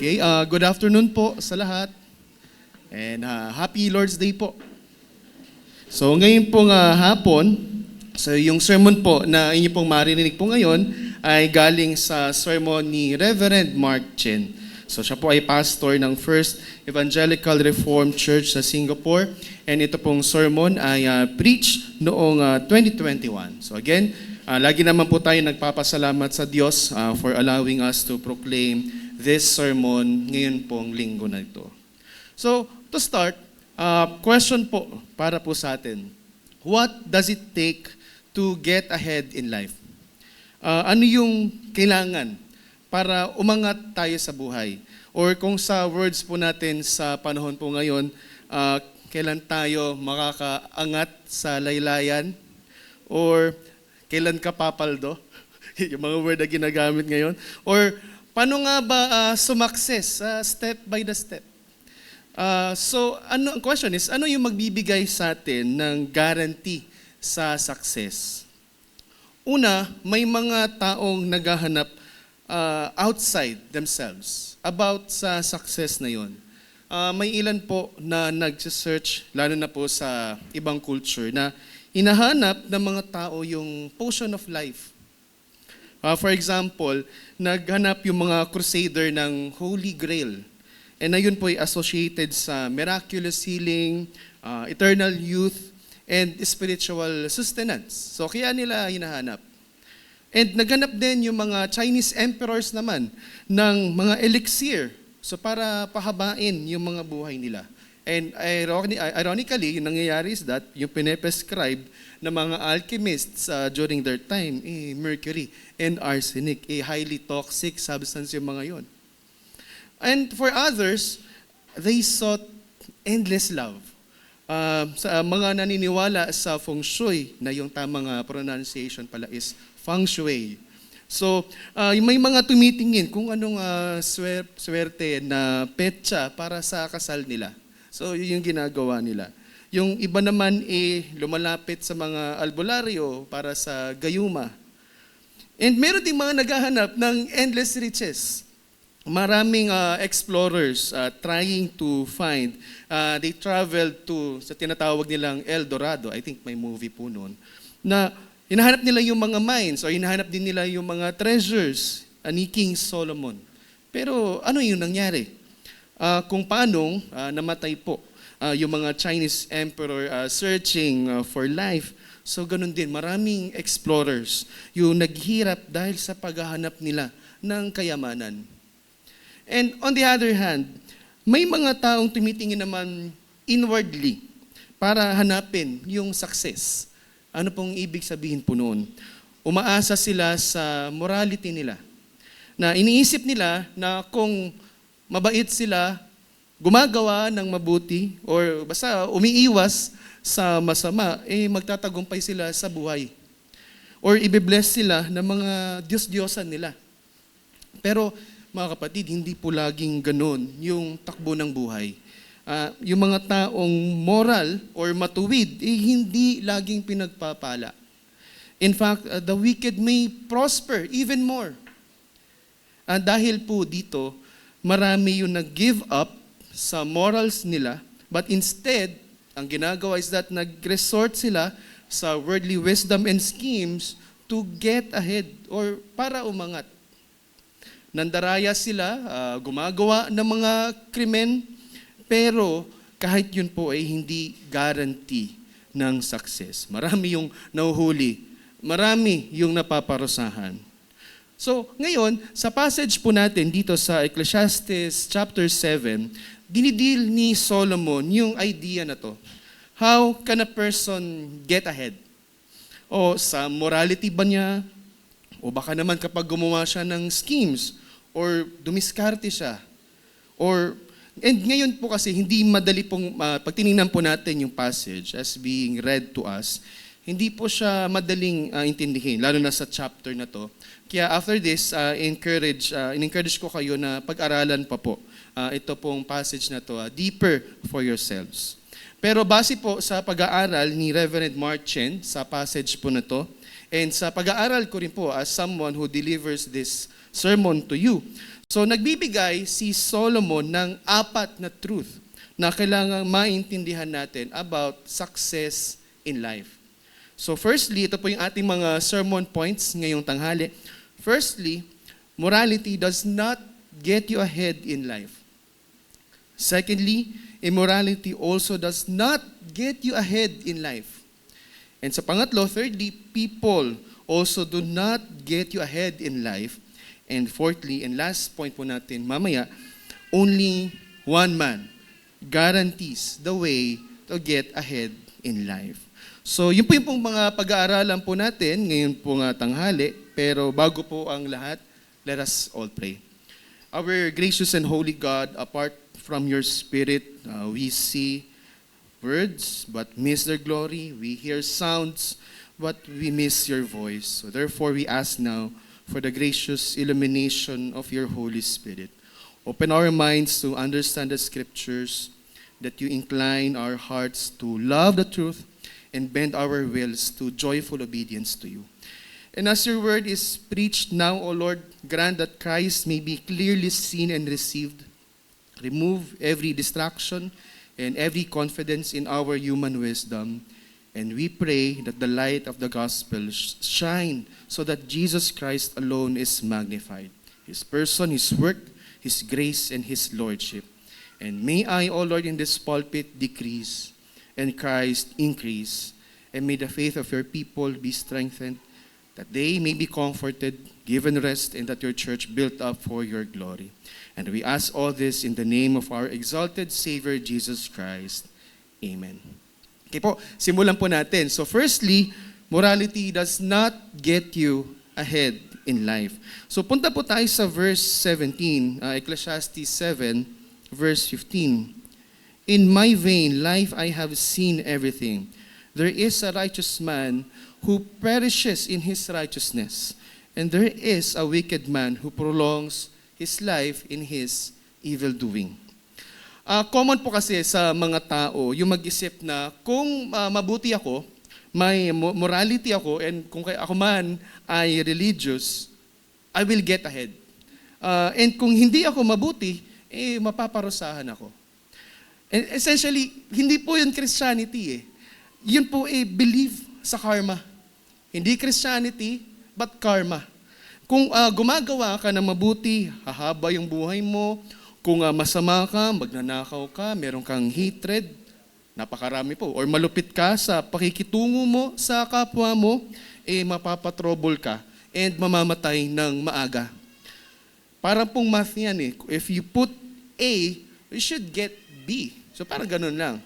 Okay, good afternoon po sa lahat. And happy Lord's Day po. So ngayon pong hapon, so yung sermon po na inyo pong maririnig po ngayon ay galing sa sermon ni Reverend Mark Chen. So siya po ay pastor ng First Evangelical Reformed Church sa Singapore. And ito pong sermon ay preached noong 2021. So again, lagi naman po tayo nagpapasalamat sa Diyos for allowing us to proclaim this sermon ngayon pong linggo na ito. So, to start, question po para po sa atin. What does it take to get ahead in life? Ano yung kailangan para umangat tayo sa buhay? Or kung sa words po natin sa panahon po ngayon, kailan tayo makakaangat sa laylayan? Or kailan ka papaldo? Yung mga word na ginagamit ngayon. Or paano nga ba sumakses step by the step? So, ang question is, ano yung magbibigay sa atin ng guarantee sa success? Una, may mga taong naghahanap outside themselves about sa success na yon. May ilan po na nag-search, lalo na po sa ibang culture, na hinahanap ng mga tao yung potion of life. For example, naghanap yung mga crusader ng Holy Grail. And na yun po ay associated sa miraculous healing, eternal youth, and spiritual sustenance. So kaya nila hinahanap. And naghanap din yung mga Chinese emperors naman ng mga elixir. So para pahabain yung mga buhay nila. And ironically, yung nangyayari is that yung pinepescribe ng mga alchemists during their time, mercury and arsenic, highly toxic substance yung mga yon. And for others, they sought endless love. Sa mga naniniwala sa feng shui, na yung tamang pronunciation pala is feng shui. So, may mga tumitingin kung anong swerte na petsa para sa kasal nila. So, yun yung ginagawa nila. Yung iba naman lumalapit sa mga albularyo para sa gayuma. And meron ding mga naghahanap ng endless riches. Maraming explorers trying to find. They traveled to, sa tinatawag nilang El Dorado, I think may movie po noon, na hinahanap nila yung mga mines o hinahanap din nila yung mga treasures ni King Solomon. Pero ano yung nangyari? Kung paanong namatay po yung mga Chinese emperor searching for life. So ganun din, maraming explorers yung naghirap dahil sa paghahanap nila ng kayamanan. And on the other hand, may mga taong tumitingin naman inwardly para hanapin yung success. Ano pong ibig sabihin po noon? Umaasa sila sa morality nila. Na iniisip nila na kung mabait sila, gumagawa ng mabuti, or basta umiiwas sa masama, magtatagumpay sila sa buhay. Or ibe-bless sila ng mga Diyos-Diyosan nila. Pero mga kapatid, hindi po laging ganun yung takbo ng buhay. Yung mga taong moral or matuwid, hindi laging pinagpapala. In fact, the wicked may prosper even more. Dahil po dito, marami yung nag-give up sa morals nila, but instead, ang ginagawa is that nag-resort sila sa worldly wisdom and schemes to get ahead or para umangat. Nandaraya sila, gumagawa ng mga krimen, pero kahit yun po ay hindi guarantee ng success. Marami yung nahuhuli, marami yung napaparusahan. So, ngayon, sa passage po natin dito sa Ecclesiastes chapter 7, dinidil ni Solomon yung idea na to. How can a person get ahead? O sa morality ba niya? O baka naman kapag gumawa siya ng schemes, or dumiskarte siya. And ngayon po kasi, hindi madali pong, pag tinignan po natin yung passage as being read to us, hindi po siya madaling intindihin, lalo na sa chapter na to. Kaya after this, encourage ko kayo na pag-aralan pa po ito pong passage na to, deeper for yourselves. Pero base po sa pag-aaral ni Reverend Mark Chen sa passage po na to, and sa pag-aaral ko rin po as someone who delivers this sermon to you. So nagbibigay si Solomon ng 4 na truth na kailangang maintindihan natin about success in life. So firstly, ito po yung ating mga sermon points ngayong tanghali. Firstly, morality does not get you ahead in life. Secondly, immorality also does not get you ahead in life. And sa pangatlo, thirdly, people also do not get you ahead in life. And fourthly, and last point po natin mamaya, only one man guarantees the way to get ahead in life. So yun po yung pong mga pag-aaralan po natin ngayon po nga tanghali. Pero bago po ang lahat, let us all pray. Our gracious and holy God, apart from your Spirit, we see words but miss their glory. We hear sounds but we miss your voice. So therefore we ask now for the gracious illumination of your Holy Spirit. Open our minds to understand the Scriptures, that you incline our hearts to love the truth and bend our wills to joyful obedience to you. And as your word is preached now, O Lord, grant that Christ may be clearly seen and received. Remove every distraction and every confidence in our human wisdom. And we pray that the light of the gospel shine so that Jesus Christ alone is magnified. His person, His work, His grace, and His lordship. And may I, O Lord, in this pulpit decrease and Christ increase. And may the faith of your people be strengthened, that they may be comforted, given rest, and that your church built up for your glory. And we ask all this in the name of our exalted Savior, Jesus Christ. Amen. Okay po, simulan po natin. So firstly, morality does not get you ahead in life. So punta po tayo sa verse 17, Ecclesiastes 7, verse 15. In my vain life I have seen everything. There is a righteous man who perishes in his righteousness, and there is a wicked man who prolongs his life in his evil doing. Common po kasi sa mga tao yung mag-isip na kung mabuti ako, may morality ako, and kung ako man ay religious, I will get ahead. And kung hindi ako mabuti, mapaparusahan ako. And essentially, hindi po yun Christianity . Yun po belief sa karma. Hindi Christianity, but karma. Kung gumagawa ka ng mabuti, hahaba yung buhay mo. Kung masama ka, magnanakaw ka, meron kang hatred, napakarami po. Or malupit ka sa pakikitungo mo sa kapwa mo, mapapatrouble ka and mamamatay ng maaga. Parang pong math yan . If you put A, you should get B. So parang ganun lang.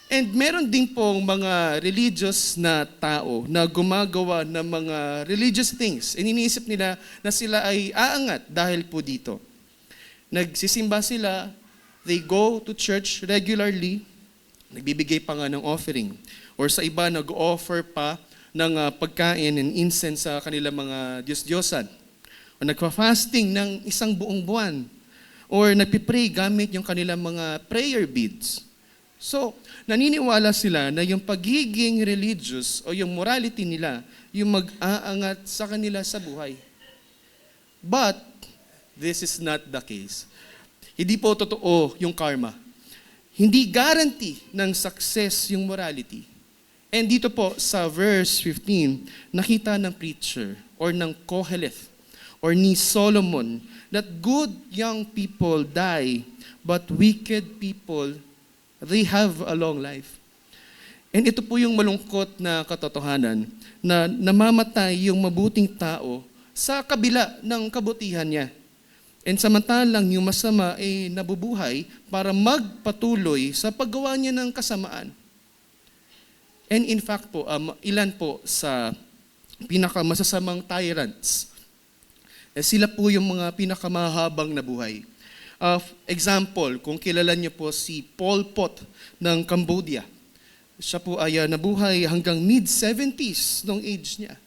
And meron din pong mga religious na tao na gumagawa ng mga religious things. Iniisip nila na sila ay aangat dahil po dito. Nagsisimba sila, they go to church regularly, nagbibigay pa nga ng offering. Or sa iba, nag-offer pa ng pagkain and incense sa kanilang mga Diyos-Diyosan. O nagpa-fasting ng isang buong buwan. Or nagpipray gamit yung kanilang mga prayer beads. So, naniniwala sila na yung pagiging religious o yung morality nila, yung mag-aangat sa kanila sa buhay. But, this is not the case. Hindi po totoo yung karma. Hindi guarantee ng success yung morality. And dito po sa verse 15, nakita ng preacher or ng Koheleth or ni Solomon that good young people die, but wicked people, they have a long life. And ito po yung malungkot na katotohanan na namamatay yung mabuting tao sa kabila ng kabutihan niya. And samantalang yung masama ay nabubuhay para magpatuloy sa paggawa niya ng kasamaan. And in fact po, ilan po sa pinakamasasamang tyrants, sila po yung mga pinakamahabang nabuhay. Example, kung kilala niyo po si Pol Pot ng Cambodia. Siya po ay nabuhay hanggang mid-70s nung age niya.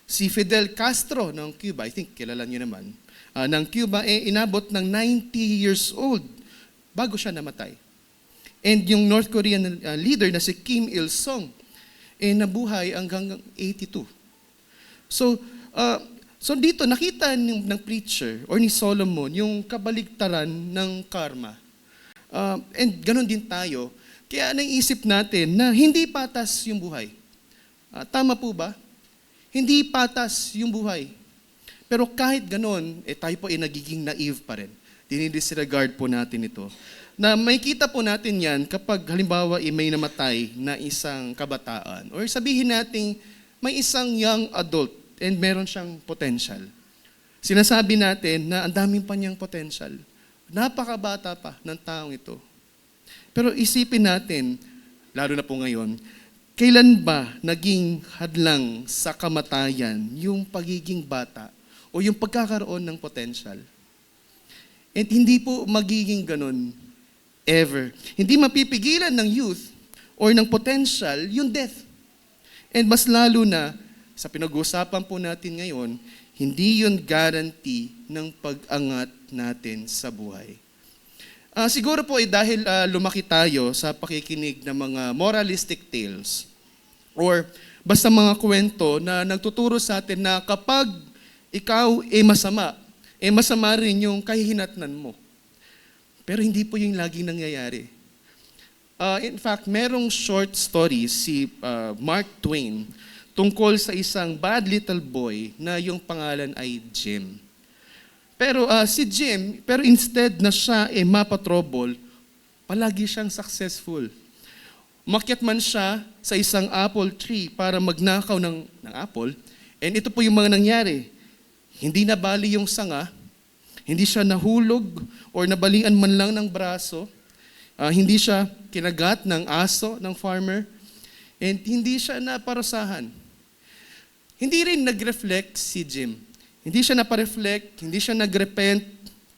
Si Fidel Castro ng Cuba, I think kilala niyo naman, ng Cuba, inabot ng 90 years old bago siya namatay. And yung North Korean leader na si Kim Il-sung, nabuhay hanggang 82. So So dito, nakita ng preacher or ni Solomon yung kabaligtaran ng karma. And ganun din tayo. Kaya naisip natin na hindi patas yung buhay. Tama po ba? Hindi patas yung buhay. Pero kahit ganun, tayo po ay nagiging naive pa rin. Dinidisregard po natin ito. Na may kita po natin yan kapag halimbawa may namatay na isang kabataan. Or sabihin natin may isang young adult and meron siyang potential. Sinasabi natin na ang daming pa niyang potential. Napakabata pa ng taong ito. Pero isipin natin, lalo na po ngayon, kailan ba naging hadlang sa kamatayan yung pagiging bata o yung pagkakaroon ng potential? And hindi po magiging ganun ever. Hindi mapipigilan ng youth or ng potential yung death. And mas lalo na, sa pinag-uusapan po natin ngayon, hindi yun guarantee ng pag-angat natin sa buhay. Siguro po dahil lumaki tayo sa pakikinig ng mga moralistic tales or basta mga kwento na nagtuturo sa atin na kapag ikaw masama, masama rin yung kahihinatnan mo. Pero hindi po yung laging nangyayari. In fact, merong short story si Mark Twain tungkol sa isang bad little boy na yung pangalan ay Jim. Pero si Jim, pero instead na siya mapatrouble, palagi siyang successful. Umakyat man siya sa isang apple tree para magnakaw ng apple, and ito po yung mga nangyari. Hindi nabali yung sanga, hindi siya nahulog or nabalian man lang ng braso, hindi siya kinagat ng aso ng farmer, and hindi siya naparusahan. Hindi rin nag-reflect si Jim. Hindi siya napareflect, hindi siya nag-repent,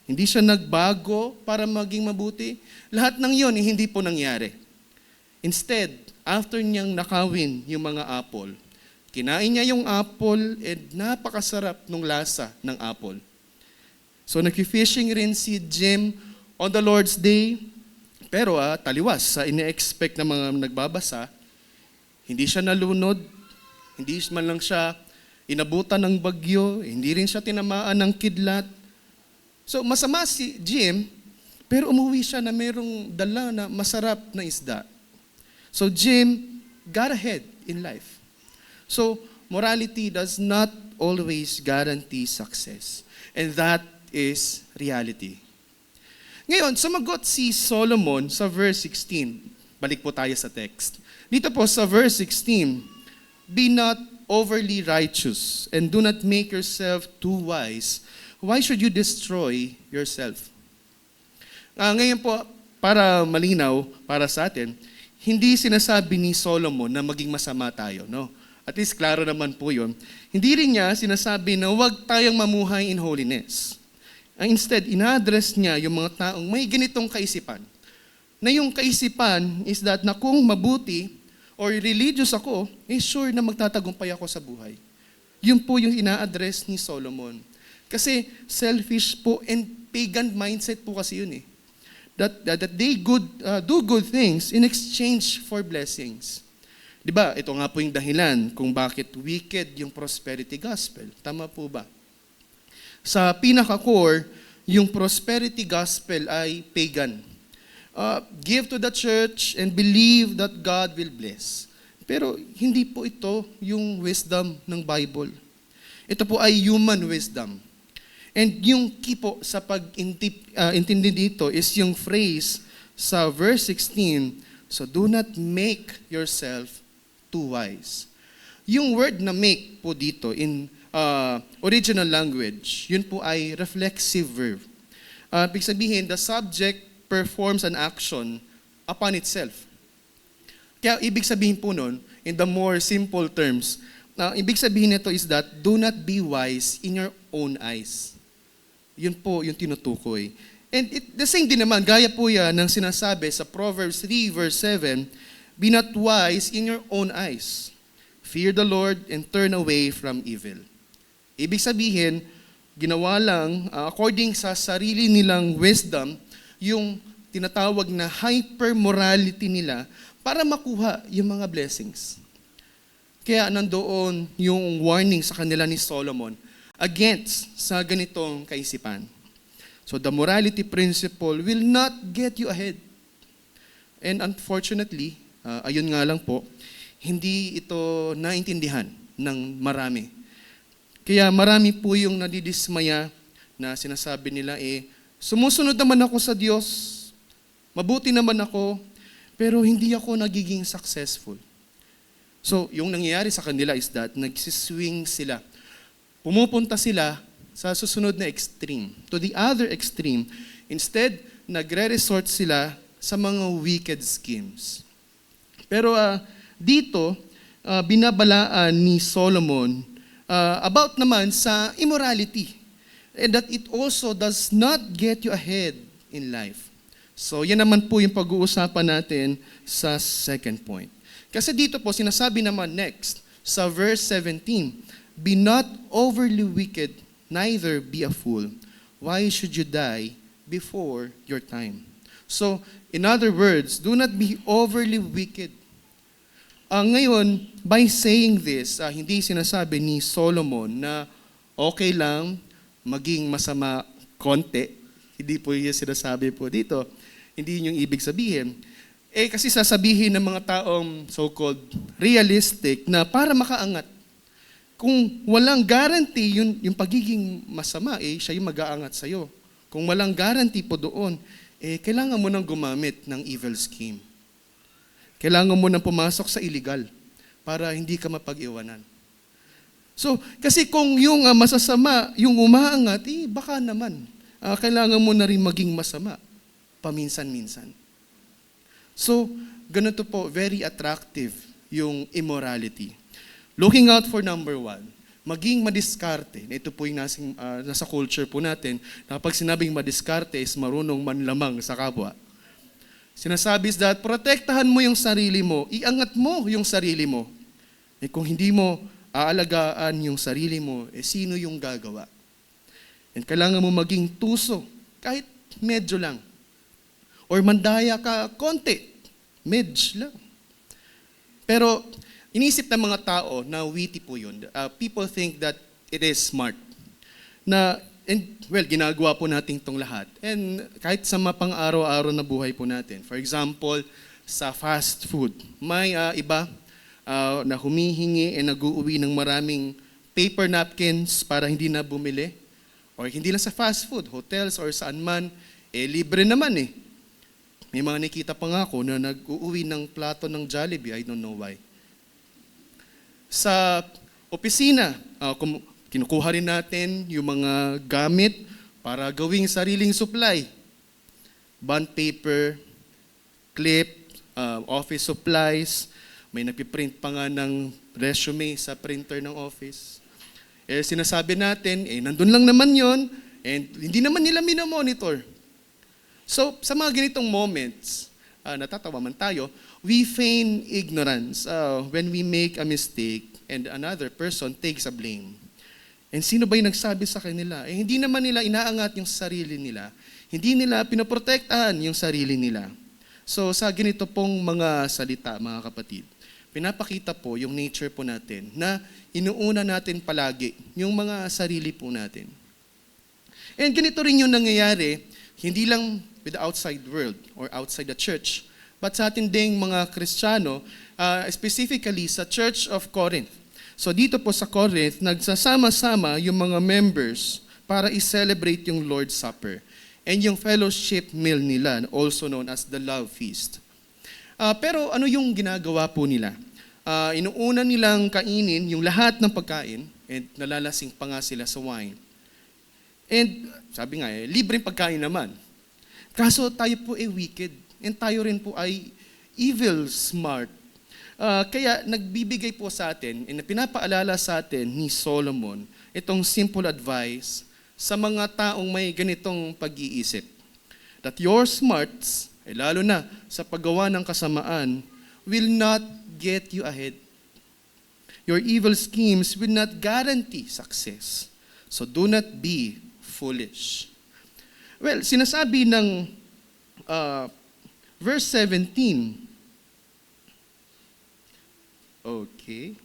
hindi siya nagbago para maging mabuti. Lahat ng yon hindi po nangyari. Instead, after niyang nakawin yung mga apple, kinain niya yung apple and napakasarap nung lasa ng apple. So nag-fishing rin si Jim on the Lord's Day, pero taliwas sa ine-expect ng mga nagbabasa, hindi siya nalunod, hindi man lang siya inabutan ng bagyo, hindi rin siya tinamaan ng kidlat. So masama si Jim, pero umuwi siya na mayroong dala na masarap na isda. So Jim got ahead in life. So morality does not always guarantee success. And that is reality. Ngayon, sumagot si Solomon sa verse 16. Balik po tayo sa text. Dito po sa verse 16, "Be not overly righteous, and do not make yourself too wise. Why should you destroy yourself?" Ngayon po, para malinaw para sa atin, hindi sinasabi ni Solomon na maging masama tayo, no? At least klaro naman po yun. Hindi rin niya sinasabi na huwag tayong mamuhay in holiness. Instead, ina-address niya yung mga taong may ganitong kaisipan. Na yung kaisipan is that na kung mabuti or religious ako, sure na magtatagumpay ako sa buhay. Yun po yung ina-address ni Solomon. Kasi selfish po and pagan mindset po kasi yun That they do good things in exchange for blessings. Diba? Ito nga po yung dahilan kung bakit wicked yung prosperity gospel. Tama po ba? Sa pinaka-core, yung prosperity gospel ay pagan. Give to the church and believe that God will bless. Pero hindi po ito yung wisdom ng Bible. Ito po ay human wisdom. And yung key po sa pag-intindi dito is yung phrase sa verse 16, "So do not make yourself too wise." Yung word na make po dito in original language, yun po ay reflexive verb. Ibig sabihin, the subject performs an action upon itself. Kaya ibig sabihin po nun, in the more simple terms, ibig sabihin nito is that, do not be wise in your own eyes. Yun po yung tinutukoy. And the same din naman, gaya po yan ng sinasabi sa Proverbs 3 verse 7, "Be not wise in your own eyes. Fear the Lord and turn away from evil." Ibig sabihin, ginawa lang, according sa sarili nilang wisdom, yung tinatawag na hyper-morality nila para makuha yung mga blessings. Kaya nandoon yung warning sa kanila ni Solomon, against sa ganitong kaisipan. So the morality principle will not get you ahead. And unfortunately, ayun nga lang po, hindi ito naintindihan ng marami. Kaya marami po yung nadidismaya na sinasabi nila sumusunod naman ako sa Diyos, mabuti naman ako, pero hindi ako nagiging successful. So, yung nangyayari sa kanila is that nagsiswing sila. Pumupunta sila sa susunod na extreme, to the other extreme. Instead, nagre-resort sila sa mga wicked schemes. Pero dito, binabalaan ni Solomon about naman sa immorality. And that it also does not get you ahead in life. So yan naman po yung pag-uusapan natin sa second point. Kasi dito po sinasabi naman next sa verse 17, "Be not overly wicked, neither be a fool. Why should you die before your time?" So, in other words, do not be overly wicked. Ngayon, by saying this, hindi sinasabi ni Solomon na okay lang maging masama konti. Hindi po yung sinasabi po dito. Hindi yun yung ibig sabihin. Kasi sasabihin ng mga taong so-called realistic na para makaangat. Kung walang guarantee yung pagiging masama, siya yung mag-aangat sa'yo. Kung walang guarantee po doon, kailangan mo nang gumamit ng evil scheme. Kailangan mo nang pumasok sa illegal para hindi ka mapag-iwanan. So, kasi kung yung masasama, yung umaangat, baka naman, kailangan mo na rin maging masama, paminsan-minsan. So, ganito po, very attractive yung immorality. Looking out for number 1, maging madiskarte. Ito po yung nasa culture po natin, na pag sinabing madiskarte is marunong manlamang sa kapwa. Sinasabi is that, protektahan mo yung sarili mo, iangat mo yung sarili mo. Kung hindi mo aalagaan yung sarili mo, sino yung gagawa? And kailangan mo maging tuso, kahit medyo lang. Or mandaya ka konti, medj lang. Pero inisip ng mga tao na witty po yun. People think that it is smart. Ginagawa po natin itong lahat. And kahit sa mapang-araw-araw na buhay po natin. For example, sa fast food. May iba na humihingi nag-uuwi ng maraming paper napkins para hindi na bumili. Or hindi lang sa fast food, hotels or saan man, libre naman May mga nakita pa nga ako na nag-uuwi ng plato ng Jollibee, I don't know why. Sa opisina, kinukuha rin natin yung mga gamit para gawing sariling supply. Bond paper, clip, office supplies, may nagpiprint pa nga ng resume sa printer ng office. Sinasabi natin, nandun lang naman yon, and hindi naman nila minomonitor. So, sa mga ganitong moments, natatawa man tayo, we feign ignorance when we make a mistake and another person takes a blame. And sino ba yung nagsabi sa kanila? Hindi naman nila inaangat yung sarili nila. Hindi nila pinoprotektahan yung sarili nila. So, sa ganito pong mga salita, mga kapatid, pinapakita po yung nature po natin na inuuna natin palagi yung mga sarili po natin. And ganito rin yung nangyayari, hindi lang with the outside world or outside the church, but sa atin ding mga Kristiyano, specifically sa Church of Corinth. So dito po sa Corinth, nagsasama-sama yung mga members para i-celebrate yung Lord's Supper and yung fellowship meal nila, also known as the Love Feast. Pero ano yung ginagawa po nila? Inuuna nilang kainin yung lahat ng pagkain and nalalasing pa nga sila sa wine. And sabi nga libreng pagkain naman. Kaso tayo po wicked and tayo rin po ay evil smart. Kaya nagbibigay po sa atin and pinapaalala sa atin ni Solomon itong simple advice sa mga taong may ganitong pag-iisip. That your smarts, lalo na sa paggawa ng kasamaan, will not get you ahead. Your evil schemes will not guarantee success. So do not be foolish. Well, sinasabi ng verse 17. Okay.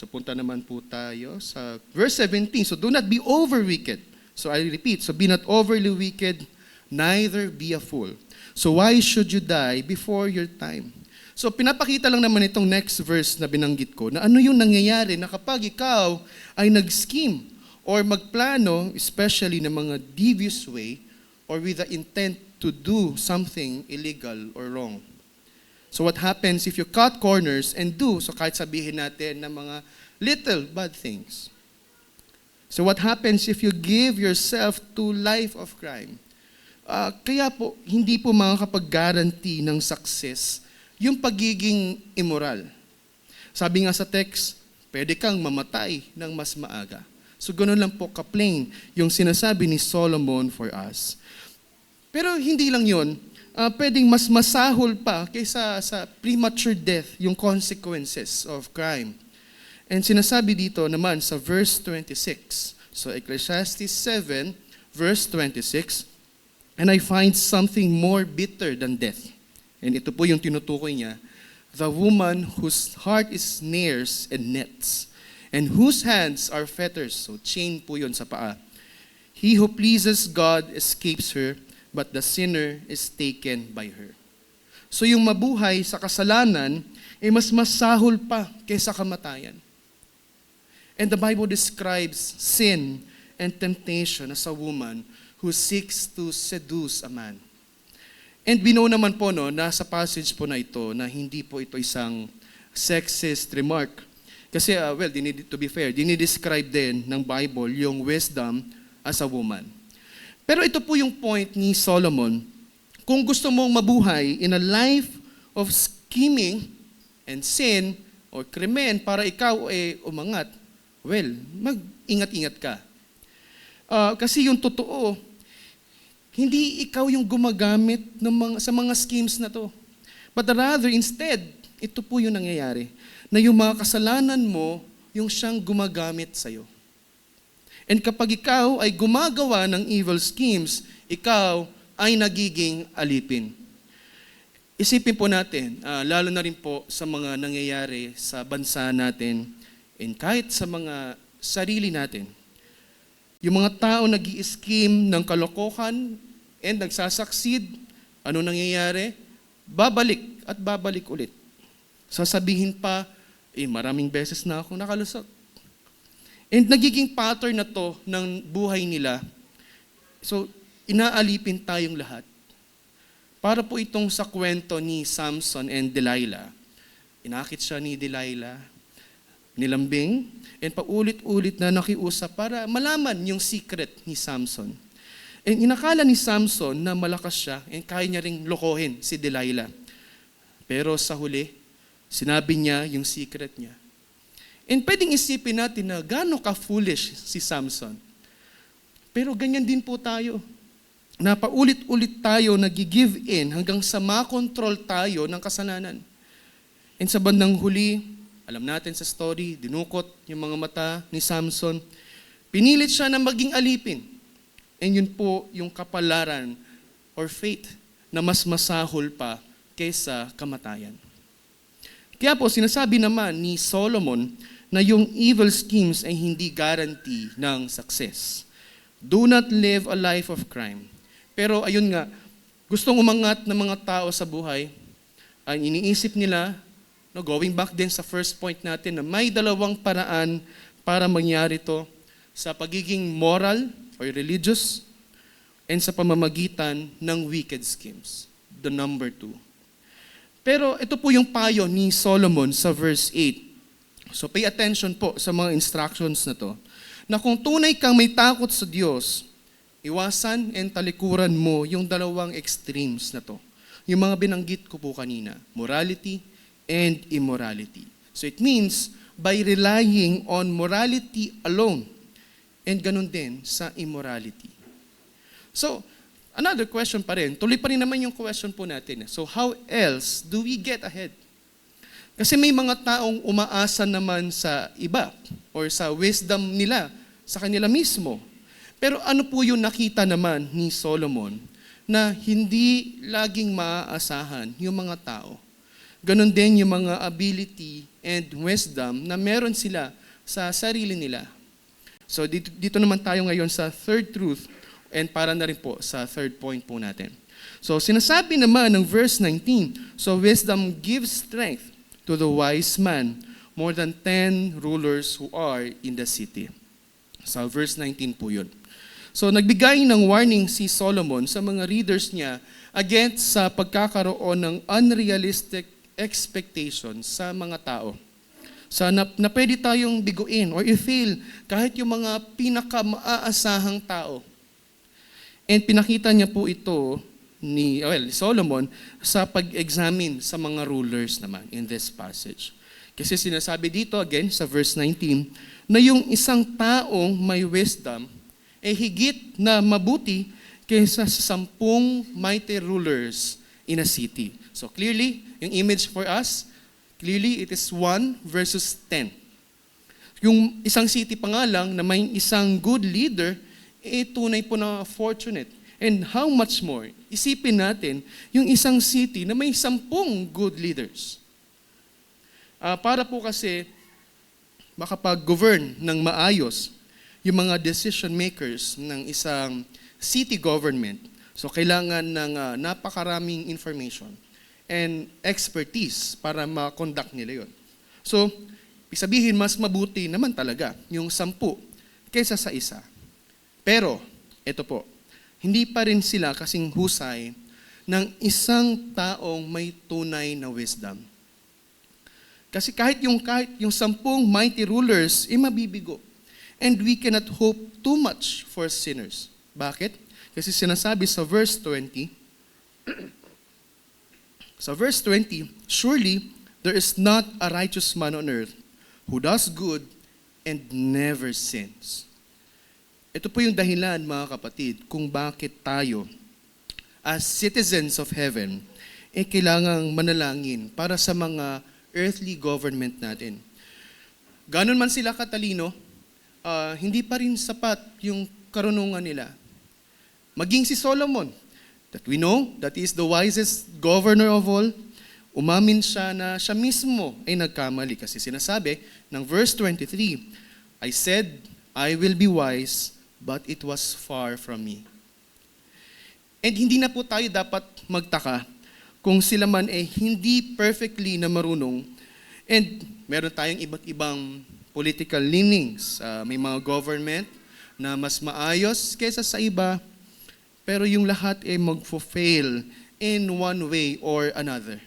So punta naman po tayo sa verse 17. So do not be over wicked. So I repeat, so be not overly wicked, neither be a fool. So why should you die before your time? So pinapakita lang naman itong next verse na binanggit ko na ano yung nangyayari na kapag ikaw ay nag-scheme or magplano, especially ng mga devious way or with the intent to do something illegal or wrong. So what happens if you cut corners and do, so kahit sabihin natin na mga little bad things. So what happens if you give yourself to life of crime? Kaya po, hindi po makakapag-guarantee ng success yung pagiging immoral. Sabi nga sa text, pwede kang mamatay ng mas maaga. So ganoon lang po ka-plain yung sinasabi ni Solomon for us. Pero hindi lang yun, pwedeng mas masahol pa kaysa sa premature death yung consequences of crime. And sinasabi dito naman sa verse 26. So Ecclesiastes 7, verse 26, and I find something more bitter than death. And ito po yung tinutukoy niya, the woman whose heart is snares and nets, and whose hands are fetters. So chain po yun sa paa. He who pleases God escapes her, but the sinner is taken by her. So yung mabuhay sa kasalanan, mas masahol pa kaysa kamatayan. And the Bible describes sin and temptation as a woman who seeks to seduce a man. And we know naman po nasa passage po na ito na hindi po ito isang sexist remark. Kasi, to be fair, dinidescribe din ng Bible yung wisdom as a woman. Pero ito po yung point ni Solomon. Kung gusto mong mabuhay in a life of scheming and sin or krimen para ikaw ay umangat, mag-ingat-ingat ka. Kasi yung totoo, hindi ikaw yung gumagamit sa mga schemes na to. But rather, instead, ito po yung nangyayari. Na yung mga kasalanan mo, yung siyang gumagamit sa'yo. And kapag ikaw ay gumagawa ng evil schemes, ikaw ay nagiging alipin. Isipin po natin, lalo na rin po sa mga nangyayari sa bansa natin, and kahit sa mga sarili natin. Yung mga tao nag-i-scheme ng kalokohan and nagsasucceed, ano nangyayari? Babalik at babalik ulit. Sasabihin pa, maraming beses na akong nakalusot. And nagiging pattern na to ng buhay nila. So, inaalipin tayong lahat. Para po itong sa kwento ni Samson and Delilah. Inakit siya ni Delilah, nilambing, and paulit-ulit na nakiusap para malaman yung secret ni Samson. And inakala ni Samson na malakas siya and kaya niya ring lokohin si Delilah. Pero sa huli, sinabi niya yung secret niya. And pwedeng isipin natin na gaano ka-foolish si Samson. Pero ganyan din po tayo. Na paulit-ulit tayo nag-give in hanggang sa makontrol tayo ng kasalanan. And sa bandang huli, alam natin sa story, dinukot yung mga mata ni Samson. Pinilit siya na maging alipin. And yun po yung kapalaran or fate na mas masahol pa kaysa kamatayan. Kaya po sinasabi naman ni Solomon na yung evil schemes ay hindi guarantee ng success. Do not live a life of crime. Pero ayun nga, gustong umangat ng mga tao sa buhay, ang iniisip nila, going back din sa first point natin, na may dalawang paraan para mangyari to sa pagiging moral or religious and sa pamamagitan ng wicked schemes. The number 2. Pero ito po yung payo ni Solomon sa verse 8. So pay attention po sa mga instructions na to. Na kung tunay kang may takot sa Diyos, iwasan and talikuran mo yung dalawang extremes na to. Yung mga binanggit ko po kanina, morality and immorality. So it means by relying on morality alone and ganun din sa immorality. So, another question pa rin. Tuloy pa rin naman yung question po natin. So how else do we get ahead? Kasi may mga taong umaasa naman sa iba or sa wisdom nila, sa kanila mismo. Pero ano po yung nakita naman ni Solomon na hindi laging maaasahan yung mga tao? Ganon din yung mga ability and wisdom na meron sila sa sarili nila. So dito naman tayo ngayon sa third truth and para na rin po sa third point po natin. So sinasabi naman ng verse 19, so wisdom gives strength to the wise man more than 10 rulers who are in the city. So verse 19 po yun. So nagbigay ng warning si Solomon sa mga readers niya against sa pagkakaroon ng unrealistic expectations sa mga tao. Na pwede tayong biguin or i-fail kahit yung mga pinaka-maaasahang tao. And pinakita niya po ito ni Solomon sa pag-examine sa mga rulers naman in this passage. Kasi sinasabi dito again sa verse 19 na yung isang taong may wisdom ay higit na mabuti kaysa sa 10 mighty rulers in a city. So clearly, yung image for us, clearly, it is 1 versus 10. Yung isang city pa nga lang na may isang good leader, tunay po na fortunate. And how much more, isipin natin, yung isang city na may 10 good leaders. Para po kasi makapag-govern ng maayos yung mga decision makers ng isang city government. So kailangan ng napakaraming information and expertise para ma-conduct nila yon. So, sabihin, mas mabuti naman talaga yung 10 kaysa sa isa. Pero, ito po, hindi pa rin sila kasing husay ng isang taong may tunay na wisdom. Kasi kahit yung 10 mighty rulers, mabibigo. And we cannot hope too much for sinners. Bakit? Kasi sinasabi sa verse 20, so verse 20, surely there is not a righteous man on earth who does good and never sins. Ito po yung dahilan, mga kapatid, kung bakit tayo, as citizens of heaven, kailangang manalangin para sa mga earthly government natin. Ganon man sila katalino, hindi pa rin sapat yung karunungan nila. Maging si Solomon, that we know that he is the wisest governor of all, umamin siya na siya mismo ay nagkamali. Kasi sinasabi ng verse 23, I said, I will be wise, but it was far from me. And hindi na po tayo dapat magtaka kung sila man ay hindi perfectly na marunong. And meron tayong iba't ibang political leanings. May mga government na mas maayos kaysa sa iba, pero yung lahat ay magfo-fail in one way or another.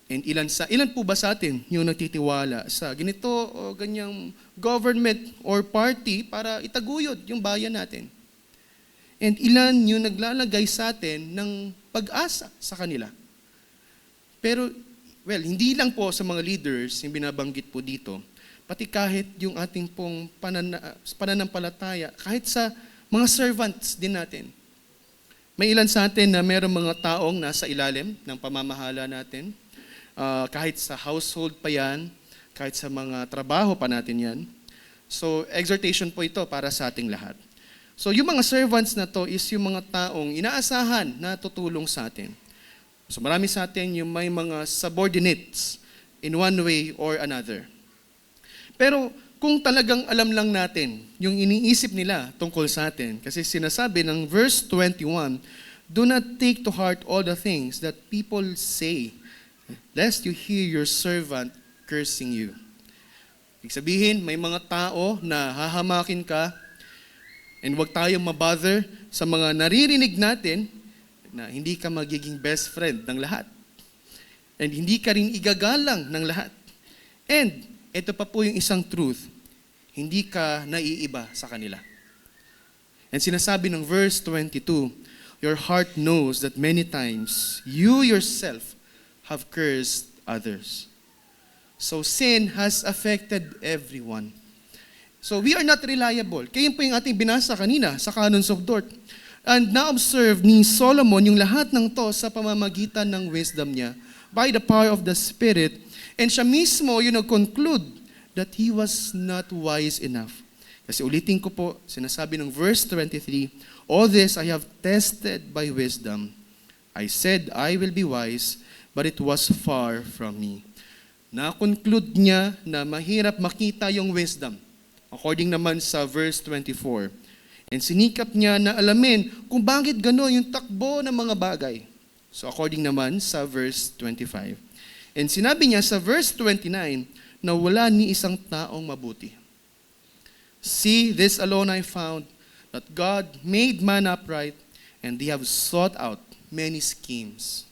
And ilan po ba sa atin yung nagtitiwala sa ganito o ganyang government or party para itaguyod yung bayan natin? And ilan yung naglalagay sa atin ng pag-asa sa kanila? Pero, hindi lang po sa mga leaders yung binabanggit po dito, pati kahit yung ating pong pananampalataya, kahit sa mga servants din natin. May ilan sa atin na mayroong mga taong nasa ilalim ng pamamahala natin, kahit sa household pa yan, kahit sa mga trabaho pa natin yan. So, exhortation po ito para sa ating lahat. So, yung mga servants na to is yung mga taong inaasahan na tutulong sa atin. So, marami sa atin yung may mga subordinates in one way or another. Pero, kung talagang alam lang natin yung iniisip nila tungkol sa atin, kasi sinasabi ng verse 21, do not take to heart all the things that people say, lest you hear your servant cursing you. Ibig sabihin, may mga tao na hahamakin ka, and huwag tayong mabother sa mga naririnig natin na hindi ka magiging best friend ng lahat. And hindi ka rin igagalang ng lahat. And ito pa po yung isang truth, hindi ka naiiba sa kanila. And sinasabi ng verse 22, your heart knows that many times you yourself have cursed others. So sin has affected everyone. So we are not reliable. Kaya po yung ating binasa kanina sa Canons of Dort. And na-observe ni Solomon yung lahat ng to sa pamamagitan ng wisdom niya by the power of the Spirit. And siya mismo yung nag-conclude that he was not wise enough. Kasi ulitin ko po, sinasabi ng verse 23, all this I have tested by wisdom. I said I will be wise, but it was far from me. Na-conclude niya na mahirap makita yung wisdom, according naman sa verse 24. And sinikap niya na alamin kung bakit gano'n yung takbo ng mga bagay. So according naman sa verse 25. And sinabi niya sa verse 29 na wala ni isang taong mabuti. See, this alone I found, that God made man upright, and they have sought out many schemes.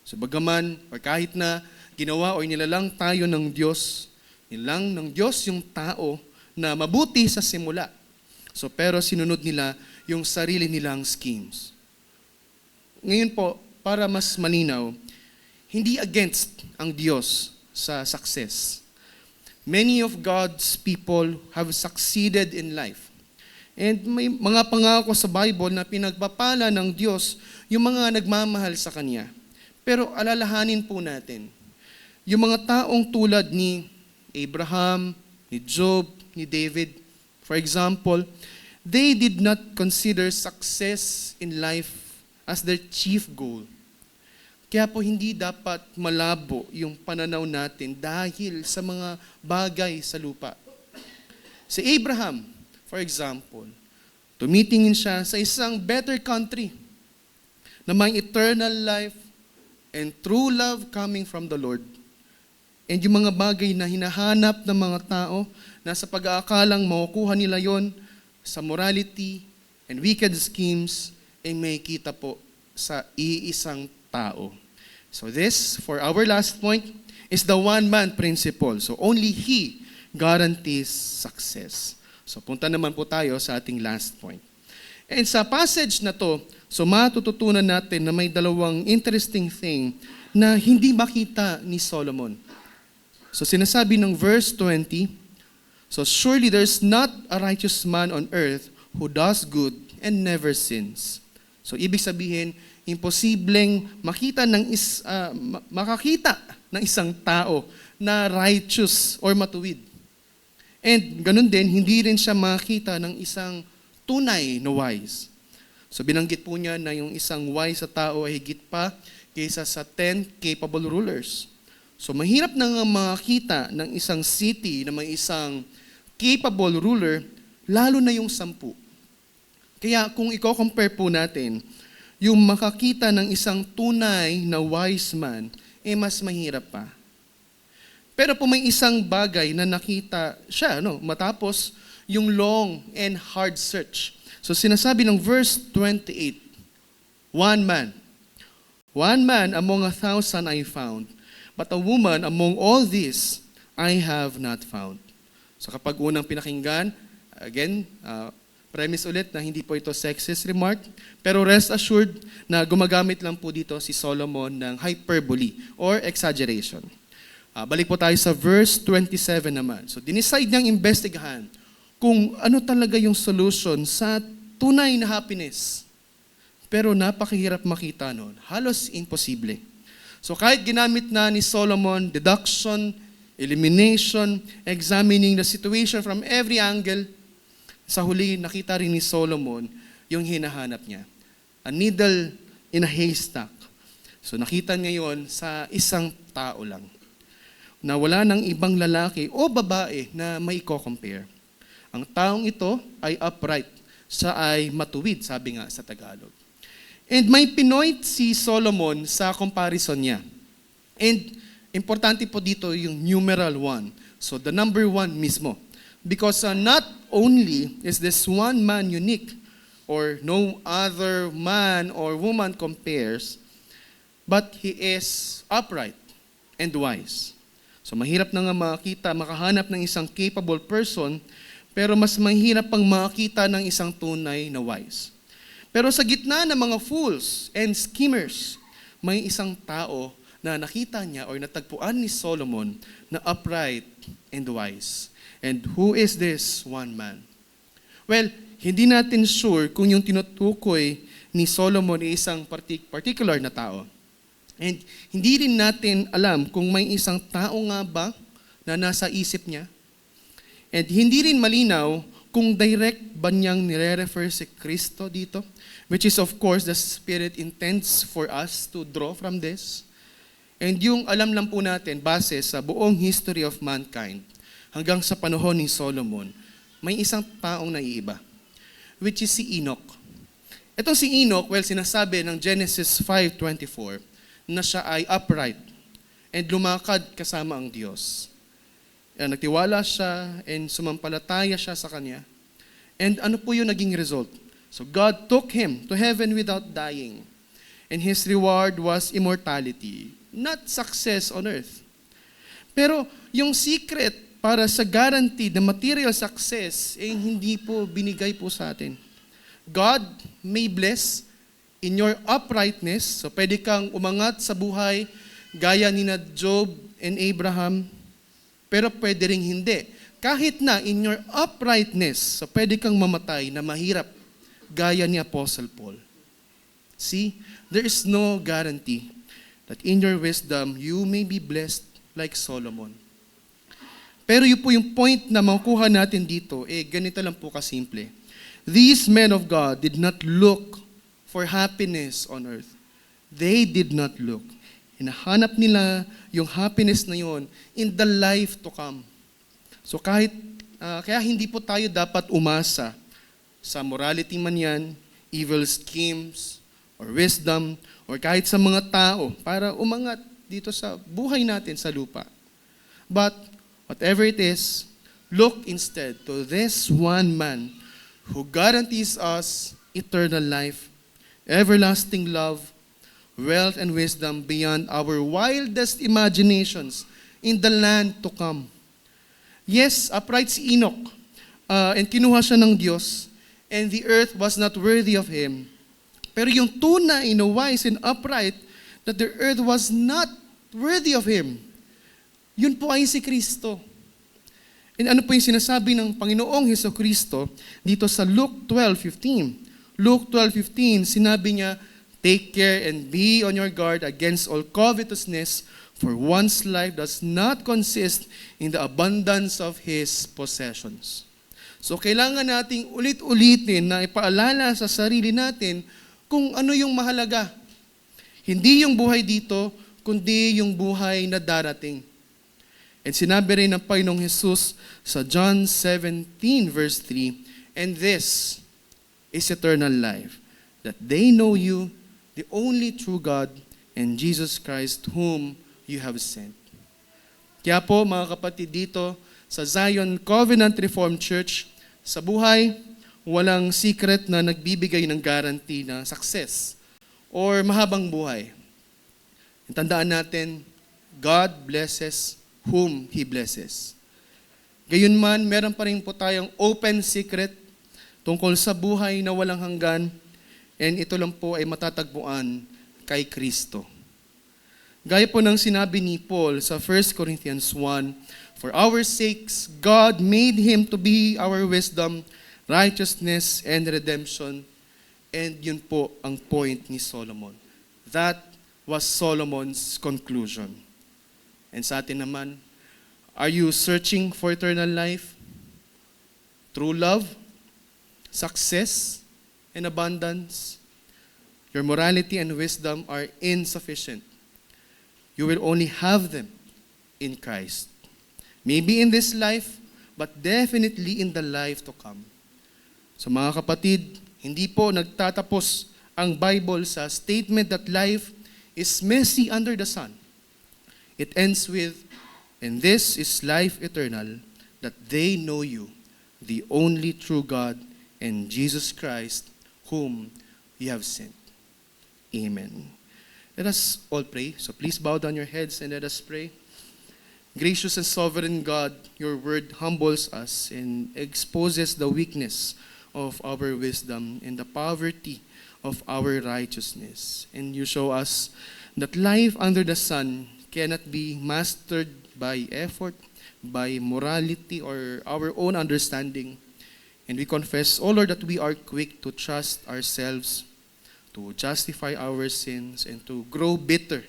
So bagaman, or kahit na ginawa o nilalang tayo ng Diyos, nilang ng Diyos yung tao na mabuti sa simula. So pero sinunod nila yung sarili nilang schemes. Ngayon po, para mas malinaw, hindi against ang Diyos sa success. Many of God's people have succeeded in life. And may mga pangako sa Bible na pinagpapala ng Diyos yung mga nagmamahal sa Kanya. Pero alalahanin po natin, yung mga taong tulad ni Abraham, ni Job, ni David, for example, they did not consider success in life as their chief goal. Kaya po hindi dapat malabo yung pananaw natin dahil sa mga bagay sa lupa. Si Abraham, for example, tumitingin siya sa isang better country na may eternal life and true love coming from the Lord. And yung mga bagay na hinahanap ng mga tao na sa pag-aakalang makukuha nila yon sa morality and wicked schemes ay may kita po sa iisang tao. So this, for our last point, is the one-man principle. So only He guarantees success. So punta naman po tayo sa ating last point. And sa passage na to, so matututunan natin na may dalawang interesting thing na hindi makita ni Solomon. So sinasabi ng verse 20, so surely there's not a righteous man on earth who does good and never sins. So ibig sabihin, imposibleng makakita ng isang tao na righteous or matuwid. And ganun din, hindi rin siya makita ng isang tunay na wise. So binanggit po niya na yung isang wise sa tao ay higit pa kaysa sa 10 capable rulers. So mahirap na nga makita ng isang city na may isang capable ruler, lalo na yung 10. Kaya kung i-compare po natin, yung makakita ng isang tunay na wise man, mas mahirap pa. Pero po may isang bagay na nakita siya, matapos yung long and hard search. So sinasabi ng verse 28, one man among 1,000 I found, but a woman among all these I have not found. So kapag unang pinakinggan, again, premise ulit na hindi po ito sexist remark, pero rest assured na gumagamit lang po dito si Solomon ng hyperbole or exaggeration. Balik po tayo sa verse 27 naman. So dinicide niyang investigahan kung ano talaga yung solution sa tunay na happiness. Pero napakahirap makita noon. Halos imposible. So kahit ginamit na ni Solomon deduction, elimination, examining the situation from every angle, sa huli, nakita rin ni Solomon yung hinahanap niya. A needle in a haystack. So nakita niya yon sa isang tao lang. Na wala ng ibang lalaki o babae na may compare. Ang taong ito ay upright. Siya ay matuwid, sabi nga sa Tagalog. And may pinoint si Solomon sa comparison niya. And importante po dito yung numeral 1. So the number 1 mismo. Because not only is this one man unique, or no other man or woman compares, but he is upright and wise. So mahirap na nga makahanap ng isang capable person, pero mas mahirap pang makita ng isang tunay na wise. Pero sa gitna ng mga fools and schemers, may isang tao na nakita niya or natagpuan ni Solomon na upright and wise. And who is this one man? Well, hindi natin sure kung yung tinutukoy ni Solomon ay isang particular na tao. And hindi rin natin alam kung may isang tao nga ba na nasa isip niya. And hindi rin malinaw kung direct ba niyang nire-refer si Kristo dito, which is of course the Spirit intends for us to draw from this. And yung alam lang po natin, base sa buong history of mankind, hanggang sa panahon ni Solomon, may isang taong naiiba, which is si Enoch. Itong si Enoch, well, sinasabi ng Genesis 5:24, na siya ay upright and lumakad kasama ang Diyos. Nagtiwala siya and sumampalataya siya sa Kanya. And ano po yung naging result? So God took him to heaven without dying. And his reward was immortality, not success on earth. Pero yung secret para sa guaranteed na material success, hindi po binigay po sa atin. God may bless in your uprightness. So pwede kang umangat sa buhay gaya ni na Job and Abraham, pero pwede ring hindi. Kahit na in your uprightness, so pwede kang mamatay na mahirap gaya ni Apostle Paul. See, there is no guarantee that in your wisdom, you may be blessed like Solomon. Pero yun po yung point na makukuha natin dito, ganito lang po kasimple. These men of God did not look for happiness on earth. They did not look. Hinahanap nila yung happiness na yon in the life to come. So kaya hindi po tayo dapat umasa sa morality man yan, evil schemes, or wisdom, or kahit sa mga tao para umangat dito sa buhay natin sa lupa. But whatever it is, look instead to this one man who guarantees us eternal life, everlasting love, wealth and wisdom beyond our wildest imaginations in the land to come. Yes, upright si Enoch, and kinuha siya ng Diyos, and the earth was not worthy of him. Pero yung tunay na wise and upright, that the earth was not worthy of him, yun po ay si Kristo. And ano po yung sinasabi ng Panginoong Hesukristo dito sa Luke 12:15? Luke 12:15, sinabi niya, take care and be on your guard against all covetousness, for one's life does not consist in the abundance of his possessions. So kailangan nating ulit-ulitin na ipaalala sa sarili natin kung ano yung mahalaga. Hindi yung buhay dito, kundi yung buhay na darating. And sinabi rin ng Panginoong Jesus sa John 17:3, and this is eternal life, that they know you, the only true God, and Jesus Christ whom you have sent. Kaya po mga kapatid dito sa Zion Covenant Reformed Church, sa buhay, walang secret na nagbibigay ng guarantee na success or mahabang buhay. Tandaan natin, God blesses whom He blesses. Gayunman, meron pa rin po tayong open secret tungkol sa buhay na walang hanggan, and ito lang po ay matatagpuan kay Kristo. Gaya po ng sinabi ni Paul sa 1 Corinthians 1, for our sakes, God made Him to be our wisdom, righteousness, and redemption. And yun po ang point ni Solomon. That was Solomon's conclusion. And sa atin naman, are you searching for eternal life? True love? Success? And abundance? Your morality and wisdom are insufficient. You will only have them in Christ. Maybe in this life, but definitely in the life to come. So mga kapatid, hindi po nagtatapos ang Bible sa statement that life is messy under the sun. It ends with, and this is life eternal, that they know you, the only true God, and Jesus Christ, whom you have sent. Amen. Let us all pray. So please bow down your heads and let us pray. Gracious and sovereign God, your word humbles us and exposes the weakness of our wisdom and the poverty of our righteousness. And you show us that life under the sun cannot be mastered by effort, by morality, or our own understanding. And we confess, O Lord, that we are quick to trust ourselves, to justify our sins, and to grow bitter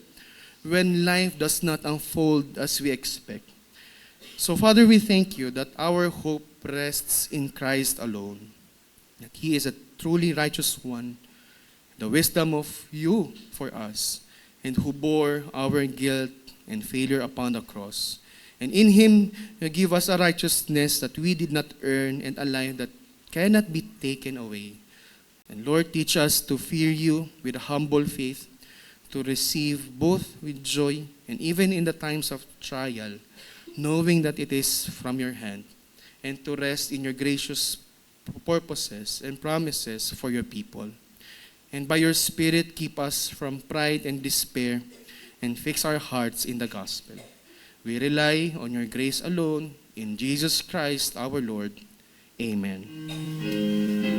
when life does not unfold as we expect. So, Father, we thank you that our hope rests in Christ alone, that He is a truly righteous one, the wisdom of you for us, and who bore our guilt and failure upon the cross. And in him, you give us a righteousness that we did not earn and a life that cannot be taken away. And Lord, teach us to fear you with a humble faith, to receive both with joy and even in the times of trial, knowing that it is from your hand, and to rest in your gracious purposes and promises for your people. And by your Spirit, keep us from pride and despair and fix our hearts in the gospel. We rely on your grace alone, in Jesus Christ our Lord. Amen.